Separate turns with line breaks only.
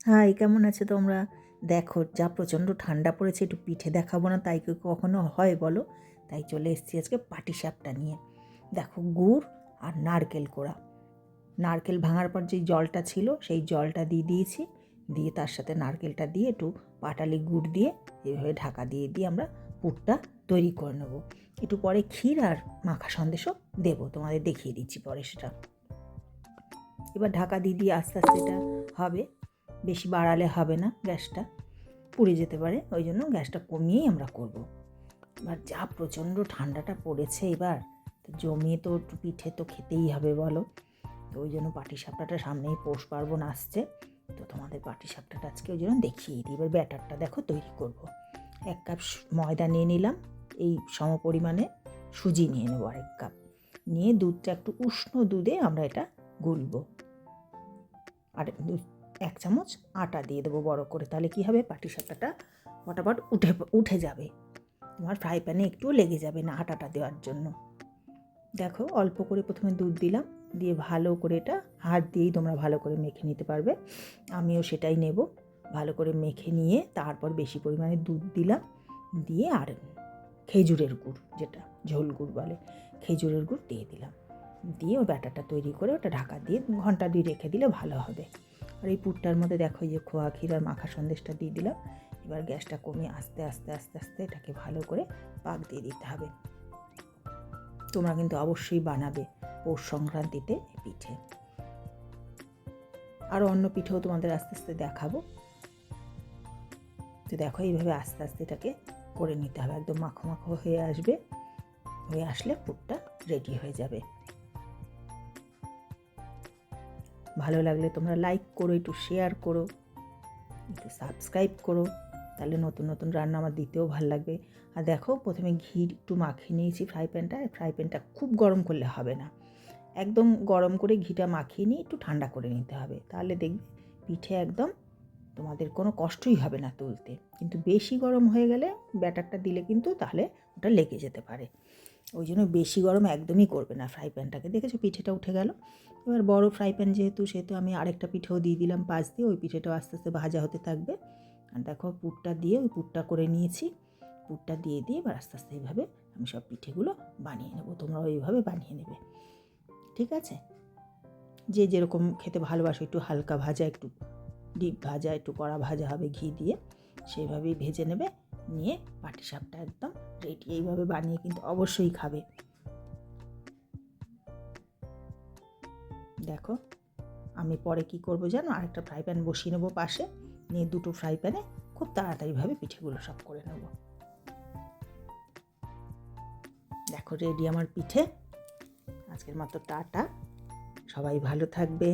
High, কেমন আছো তোমরা? দেখো যা প্রচণ্ড ঠান্ডা পড়েছে, একটু পিঠে দেখাবো না তাই কি কখনো হয় বলো? তাই চলে এসেছি আজকে পাটিসাপটা নিয়ে। দেখো গুড় আর নারকেল কোড়া, নারকেল ভাঙার পর যেই জলটা ছিল সেই জলটা দিয়ে দিয়েছি, দিয়ে তার সাথে নারকেলটা দিয়ে একটু পাটালি গুড় দিয়ে এইভাবে ঢাকা দিয়ে দিয়ে আমরা পুরটা তৈরি করে নেবো। একটু পরে ক্ষীর আর মাখা সন্দেশও দেবো, তোমাদের দেখিয়ে দিচ্ছি পরে সেটা। এবার ঢাকা দিয়ে দিয়ে আস্তে আস্তে এটা হবে, বেশি বাড়ালে হবে না, গ্যাসটা পুড়ে যেতে পারে, ওই জন্য গ্যাসটা কমিয়েই আমরা করব। এবার যা প্রচণ্ড ঠান্ডাটা পড়েছে এবার তো জমিয়ে তো একটু পিঠে তো খেতেই হবে বলো। তো ওই জন্য পাটিসাপটাটা সামনেই পৌষ পার্বণ আসছে, তো তোমাদের পাটিসাপটাটা আজকে ওই জন্য দেখিয়ে দিই। এবার ব্যাটারটা দেখো তৈরি করব। 1 কাপ ময়দা নিয়ে নিলাম, এই সম পরিমাণে সুজি নিয়ে নেবো 1 কাপ, নিয়ে দুধটা একটু উষ্ণ দুধে আমরা এটা গুলবো। আর 1 চামচ আটা দিয়ে দেবো বড় করে, তাহলে কী হবে পাটিসাপটাটা ফটাফট উঠে যাবে, তোমার ফ্রাই প্যানে একটুও লেগে যাবে না আটাটা দেওয়ার জন্য। দেখো অল্প করে প্রথমে দুধ দিলাম, দিয়ে ভালো করে এটা হাত দিয়েই তোমরা ভালো করে মেখে নিতে পারবে, আমিও সেটাই নেব। ভালো করে মেখে নিয়ে তারপর বেশি পরিমাণে দুধ দিলাম, দিয়ে আর খেজুরের গুড়, যেটা ঝোল গুড় বলে, খেজুরের গুড় দিয়ে দিলাম, দিয়ে ওই ব্যাটারটা তৈরি করে ওটা ঢাকা দিয়ে ঘন্টা 2 রেখে দিলে ভালো হবে। আর এই পুরটার মধ্যে দেখো এই যে খোয়া ক্ষীর আর মাখা সন্দেশটা দিয়ে দিলাম। এবার গ্যাসটা কমিয়ে আস্তে আস্তে আস্তে আস্তে এটাকে ভালো করে পাক দিয়ে দিতে হবে। তোমরা কিন্তু অবশ্যই বানাবে পৌষ সংক্রান্তিতে পিঠে। আরও অন্য পিঠেও তোমাদের আস্তে আস্তে দেখাবো। তো দেখো এইভাবে আস্তে আস্তে এটাকে করে নিতে হবে, একদম মাখো মাখো হয়ে আসবে, হয়ে আসলে পুরটা রেডি হয়ে যাবে। ভালো লাগলে তোমরা লাইক করো, একটু শেয়ার করো, একটু সাবস্ক্রাইব করো, তাহলে নতুন নতুন রান্না আমার দিতেও ভালো লাগবে। আর দেখো প্রথমে ঘি একটু মাখিয়ে নিয়েছি ফ্রাই প্যানটা খুব গরম করলে হবে না, একদম গরম করে ঘিটা মাখিয়ে নিয়ে একটু ঠান্ডা করে নিতে হবে, তাহলে দেখবে পিঠে একদম তোমাদের কোনো কষ্টই হবে না তুলতে। কিন্তু বেশি গরম হয়ে গেলে ব্যাটারটা দিলে কিন্তু তাহলে ওটা লেগে যেতে পারে, ওই জন্য বেশি গরম একদমই করবে না ফ্রাই প্যানটাকে। দেখেছো পিঠেটা উঠে গেল। এবার বড় ফ্রাই প্যান সেহেতু আমি আরেকটা পিঠেও দিয়ে দিলাম পাশ দিয়ে, ওই পিঠেটাও আস্তে আস্তে ভাজা হতে থাকবে। আর দেখো পুরটা দিয়ে ওই পুরটা করে নিয়েছি, পুরটা দিয়ে দিয়ে এবার আস্তে আস্তে এইভাবে আমি সব পিঠেগুলো বানিয়ে নেবো, তোমরাও এইভাবে বানিয়ে নেবে, ঠিক আছে? যে যেরকম খেতে ভালোবাসো, একটু হালকা ভাজা, একটু ডিপ ভাজা, একটু কড়া ভাজা হবে ঘি দিয়ে, সেইভাবেই ভেজে নেবে, নিয়ে পাটিসাপটা একদম রেডি। এইভাবে বানিয়ে কিন্তু অবশ্যই খাবে। দেখো আমি পরে কি করব জানো, আরেকটা ফ্রাই প্যান বসিয়ে নেবো পাশে, নিয়ে দুটো ফ্রাই প্যানে খুব তাড়াতাড়িভাবে পিঠেগুলো সব করে নেব। দেখো রেডি আমার পিঠে। আজকের মতো টাটা, সবাই ভালো থাকবে।